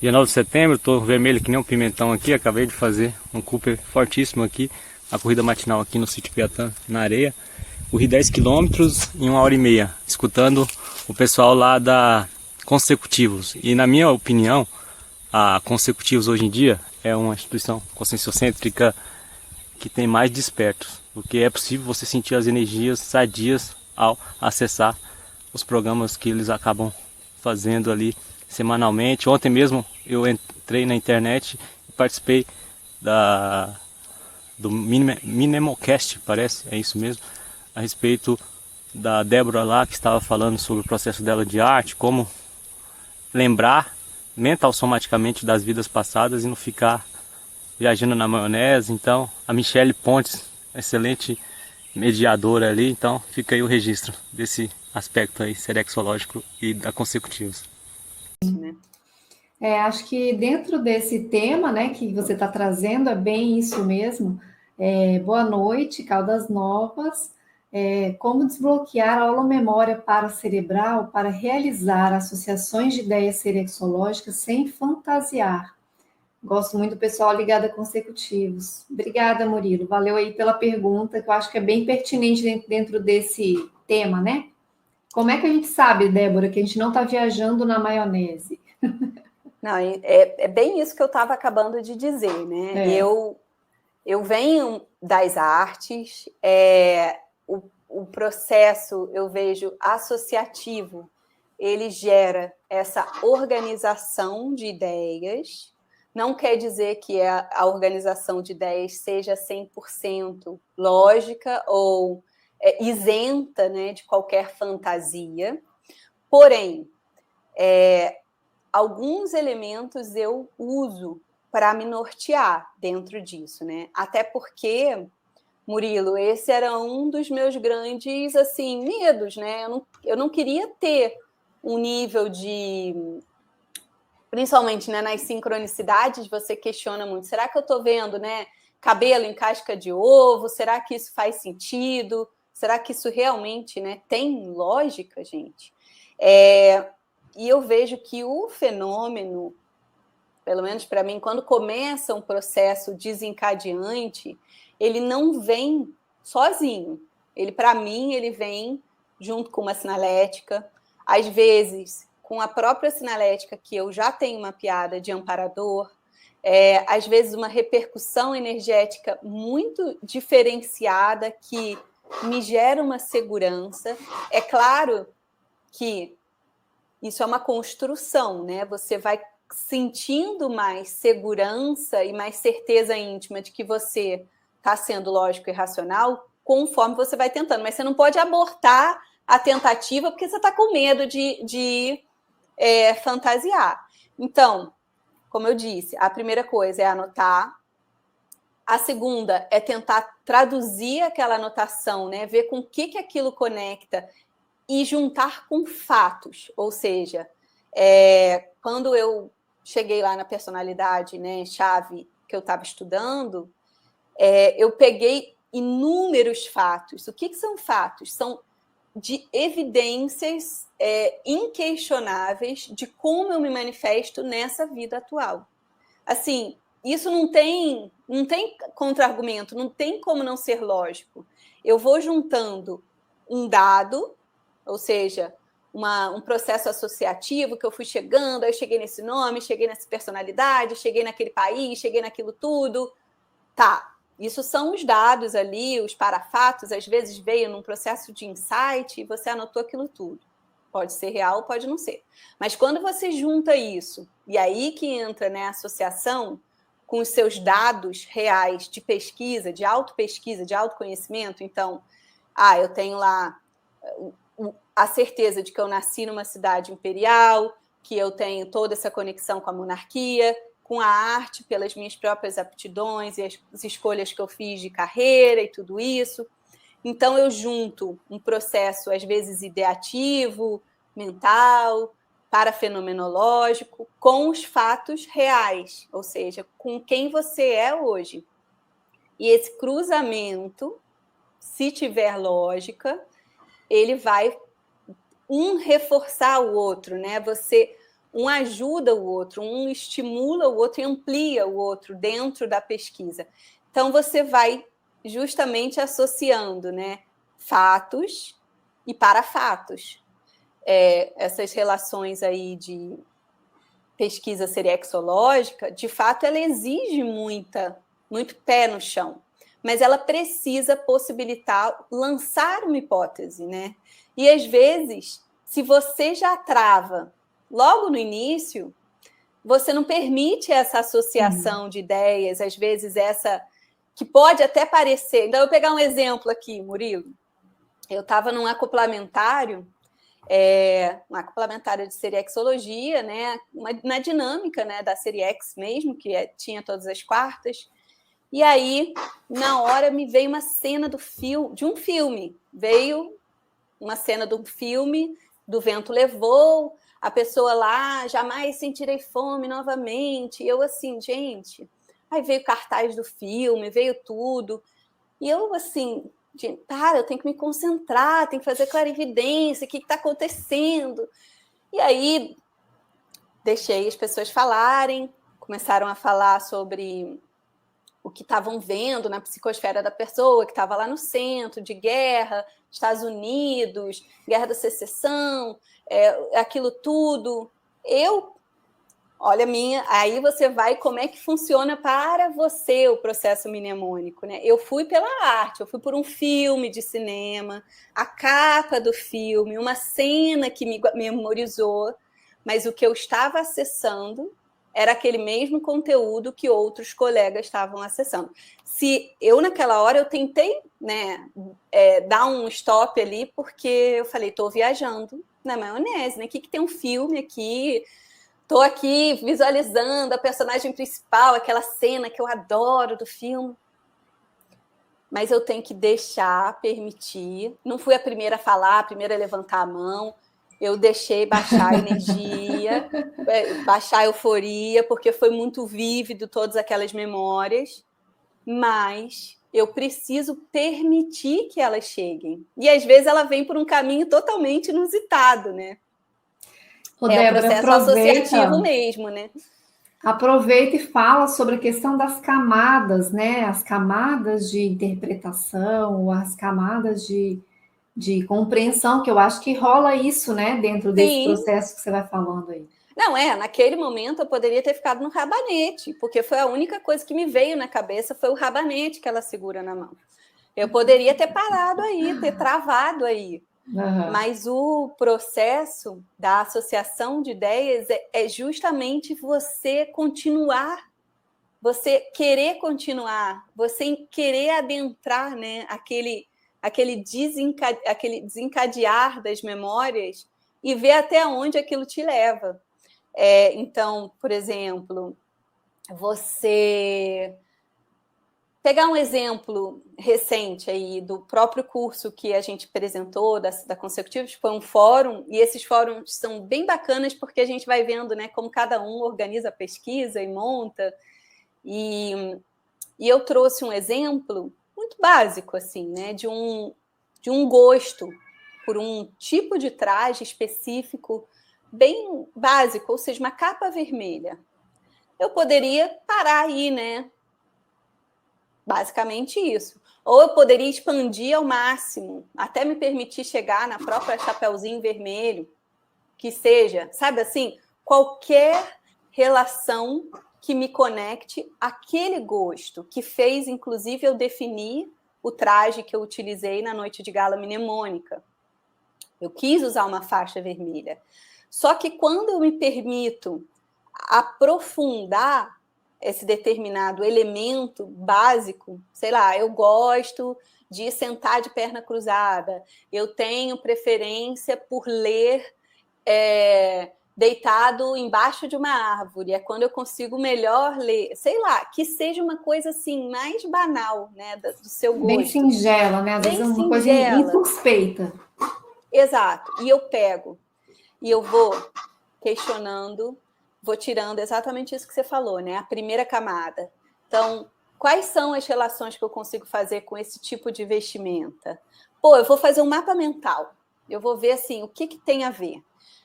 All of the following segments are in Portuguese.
Dia 9 de setembro, tô vermelho que nem um pimentão aqui, acabei de fazer um Cooper fortíssimo aqui, a corrida matinal aqui no sítio Piatã, na areia. Corri 10 quilômetros em 1h30, escutando o pessoal lá da Consecutivos. E na minha opinião, a Consecutivos hoje em dia é uma instituição conscienciocêntrica que tem mais despertos, porque é possível você sentir as energias sadias ao acessar os programas que eles acabam fazendo ali semanalmente. Ontem mesmo eu entrei na internet e participei do Minemocast, parece, é isso mesmo, a respeito da Débora lá, que estava falando sobre o processo dela de arte, como lembrar mental somaticamente das vidas passadas e não ficar viajando na maionese. Então, a Michele Pontes, excelente mediadora ali, então fica aí o registro desse aspecto aí serexológico e da consecutivos. Acho que dentro desse tema, né, que você está trazendo, é bem isso mesmo. Boa noite, Caldas Novas. Como desbloquear a holomemória paracerebral para realizar associações de ideias serexológicas sem fantasiar. Gosto muito do pessoal ligado a consecutivos. Obrigada, Murilo. Valeu aí pela pergunta, que eu acho que é bem pertinente dentro desse tema, né? Como é que a gente sabe, Débora, que a gente não está viajando na maionese? Não, é bem isso que eu estava acabando de dizer, né? Eu venho das artes, o processo, eu vejo, associativo, ele gera essa organização de ideias. Não quer dizer que a organização de ideias seja 100% lógica ou isenta, né, de qualquer fantasia. Porém, alguns elementos eu uso para me nortear dentro disso, né? Até porque, Murilo, esse era um dos meus grandes, assim, medos, né? Eu não queria ter um nível de... Principalmente, né, nas sincronicidades, você questiona muito. Será que eu estou vendo, né, cabelo em casca de ovo? Será que isso faz sentido? Será que isso realmente, né, tem lógica, gente? E eu vejo que o fenômeno, pelo menos para mim, quando começa um processo desencadeante, ele não vem sozinho. Ele, para mim, ele vem junto com uma sinalética, às vezes com a própria sinalética que eu já tenho mapeada de amparador, às vezes uma repercussão energética muito diferenciada que me gera uma segurança. É claro que isso é uma construção, né? Você vai sentindo mais segurança e mais certeza íntima de que você está sendo lógico e racional conforme você vai tentando. Mas você não pode abortar a tentativa porque você está com medo de fantasiar. Então, como eu disse, a primeira coisa é anotar. A segunda é tentar traduzir aquela anotação, né? Ver com o que aquilo conecta e juntar com fatos. Ou seja, quando eu cheguei lá na personalidade, né, chave que eu estava estudando, eu peguei inúmeros fatos. O que são fatos? São de evidências inquestionáveis de como eu me manifesto nessa vida atual. Assim, isso não tem contra-argumento, não tem como não ser lógico. Eu vou juntando um dado, ou seja, um processo associativo que eu fui chegando, aí eu cheguei nesse nome, cheguei nessa personalidade, cheguei naquele país, cheguei naquilo tudo. Tá, isso são os dados ali, os parafatos, às vezes veio num processo de insight e você anotou aquilo tudo. Pode ser real, pode não ser. Mas quando você junta isso, e aí que entra, né, a associação com os seus dados reais de pesquisa, de autopesquisa, de autoconhecimento, então, eu tenho lá a certeza de que eu nasci numa cidade imperial, que eu tenho toda essa conexão com a monarquia, com a arte, pelas minhas próprias aptidões e as escolhas que eu fiz de carreira e tudo isso. Então, eu junto um processo, às vezes, ideativo, mental, parafenomenológico, com os fatos reais, ou seja, com quem você é hoje. E esse cruzamento, se tiver lógica, ele vai reforçar o outro, né? Um ajuda o outro, um estimula o outro e amplia o outro dentro da pesquisa. Então, você vai justamente associando, né, fatos e parafatos. Essas relações aí de pesquisa seriexológica, de fato, ela exige muito pé no chão, mas ela precisa possibilitar lançar uma hipótese, né? E, às vezes, se você já trava logo no início, você não permite essa associação de ideias, às vezes essa que pode até parecer... Então, eu vou pegar um exemplo aqui, Murilo. Eu estava num acoplamentário, uma complementária de seriexologia, né, na dinâmica, né, da Seriex mesmo, que tinha todas as quartas, e aí, na hora, me veio uma cena de um filme, veio uma cena de um filme, do vento levou, a pessoa lá, jamais sentirei fome novamente, e eu assim, gente, aí veio cartaz do filme, veio tudo, e eu assim... Cara, eu tenho que me concentrar, tenho que fazer clarividência, o que está acontecendo? E aí, deixei as pessoas falarem, começaram a falar sobre o que estavam vendo na psicosfera da pessoa, que estava lá no centro, de guerra, Estados Unidos, guerra da secessão, aquilo tudo. Olha, aí você vai como é que funciona para você o processo mnemônico, né? Eu fui pela arte, eu fui por um filme de cinema, a capa do filme, uma cena que me memorizou, mas o que eu estava acessando era aquele mesmo conteúdo que outros colegas estavam acessando. Se eu, naquela hora, eu tentei, né, dar um stop ali, porque eu falei, estou viajando na maionese, né? O que tem um filme aqui... Estou aqui visualizando a personagem principal, aquela cena que eu adoro do filme. Mas eu tenho que deixar, permitir. Não fui a primeira a falar, a primeira a levantar a mão. Eu deixei baixar a energia, baixar a euforia, porque foi muito vívido todas aquelas memórias. Mas eu preciso permitir que elas cheguem. E, às vezes, ela vem por um caminho totalmente inusitado, né? Débora, o processo associativo mesmo, né? Aproveita e fala sobre a questão das camadas, né? As camadas de interpretação, as camadas de compreensão, que eu acho que rola isso, né? Dentro desse processo que você vai falando aí. Não, naquele momento eu poderia ter ficado no rabanete, porque foi a única coisa que me veio na cabeça, foi o rabanete que ela segura na mão. Eu poderia ter parado aí, ter travado aí. Uhum. Mas o processo da associação de ideias é justamente você continuar, você querer continuar, você querer adentrar, né, aquele desencadear das memórias e ver até onde aquilo te leva. Então, por exemplo, você... Pegar um exemplo recente aí do próprio curso que a gente apresentou da Consecutivos, foi um fórum, e esses fóruns são bem bacanas porque a gente vai vendo, né, como cada um organiza a pesquisa e monta. E eu trouxe um exemplo muito básico, assim, né, de um gosto por um tipo de traje específico bem básico, ou seja, uma capa vermelha. Eu poderia parar aí, né? Basicamente isso. Ou eu poderia expandir ao máximo, até me permitir chegar na própria Chapeuzinho Vermelho, que seja, sabe assim, qualquer relação que me conecte àquele gosto, que fez, inclusive, eu definir o traje que eu utilizei na noite de gala mnemônica. Eu quis usar uma faixa vermelha. Só que quando eu me permito aprofundar esse determinado elemento básico, sei lá, eu gosto de sentar de perna cruzada, eu tenho preferência por ler deitado embaixo de uma árvore, é quando eu consigo melhor ler, sei lá, que seja uma coisa assim, mais banal, né, do seu gosto. Bem singela, né? Às vezes é uma coisa insuspeita. Exato, e eu pego, e eu vou questionando, vou tirando exatamente isso que você falou, né? A primeira camada. Então, quais são as relações que eu consigo fazer com esse tipo de vestimenta? Pô, eu vou fazer um mapa mental. Eu vou ver, assim, o que tem a ver.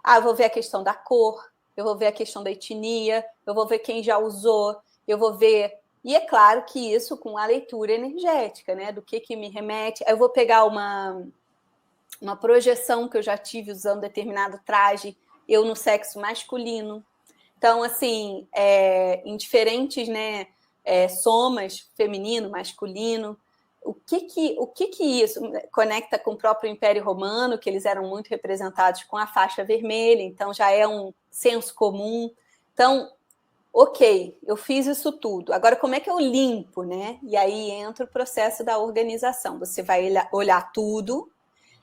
Eu vou ver a questão da cor, eu vou ver a questão da etnia, eu vou ver quem já usou, eu vou ver... E é claro que isso com a leitura energética, né? Do que me remete. Eu vou pegar uma projeção que eu já tive usando determinado traje, eu no sexo masculino. Então, assim, em diferentes, né, somas, feminino, masculino, o que isso conecta com o próprio Império Romano, que eles eram muito representados com a faixa vermelha, então já é um senso comum. Então, ok, eu fiz isso tudo. Agora, como é que eu limpo, né? E aí entra o processo da organização. Você vai olhar tudo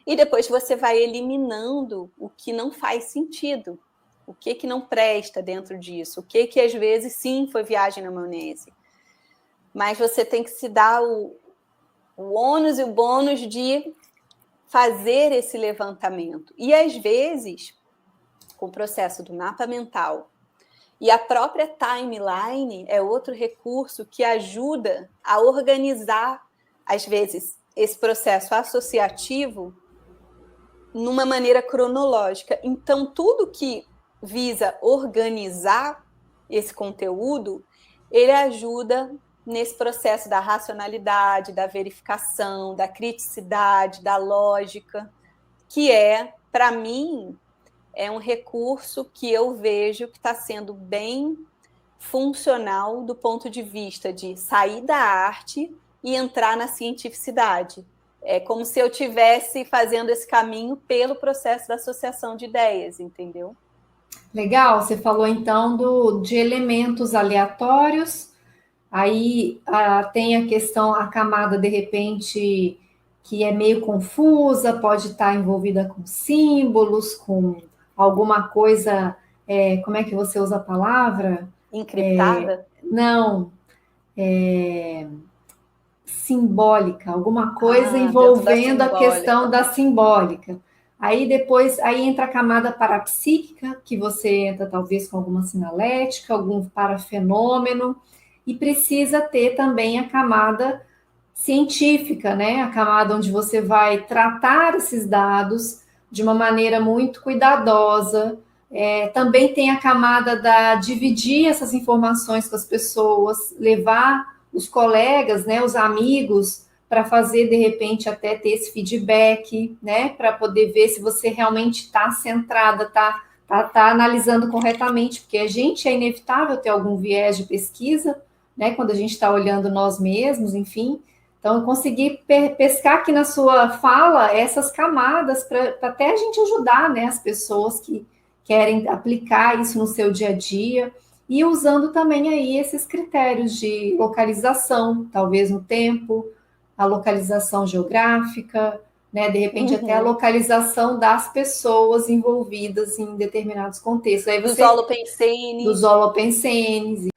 e depois você vai eliminando o que não faz sentido, o que não presta dentro disso, o que às vezes sim foi viagem na maionese. Mas você tem que se dar o ônus e o bônus de fazer esse levantamento. E às vezes, com o processo do mapa mental, e a própria timeline é outro recurso que ajuda a organizar, às vezes, esse processo associativo numa maneira cronológica. Então, tudo que visa organizar esse conteúdo, ele ajuda nesse processo da racionalidade, da verificação, da criticidade, da lógica, que para mim, é um recurso que eu vejo que está sendo bem funcional do ponto de vista de sair da arte e entrar na cientificidade. É como se eu estivesse fazendo esse caminho pelo processo da associação de ideias, entendeu? Legal, você falou então de elementos aleatórios, aí tem a questão, a camada de repente que é meio confusa, pode estar envolvida com símbolos, com alguma coisa, como é que você usa a palavra? Encriptada? Não, simbólica, alguma coisa envolvendo a questão da simbólica. Aí depois, entra a camada parapsíquica, que você entra talvez com alguma sinalética, algum parafenômeno, e precisa ter também a camada científica, né? A camada onde você vai tratar esses dados de uma maneira muito cuidadosa. Também tem a camada da dividir essas informações com as pessoas, levar os colegas, né, os amigos, para fazer, de repente, até ter esse feedback, né, para poder ver se você realmente está centrada, tá analisando corretamente, porque a gente é inevitável ter algum viés de pesquisa, né, quando a gente está olhando nós mesmos, enfim. Então, eu consegui pescar aqui na sua fala essas camadas para até a gente ajudar, né, as pessoas que querem aplicar isso no seu dia a dia, e usando também aí esses critérios de localização, talvez no tempo, a localização geográfica, né? De repente até a localização das pessoas envolvidas em determinados contextos. Aí dos holopensenes. Dos holopensenes.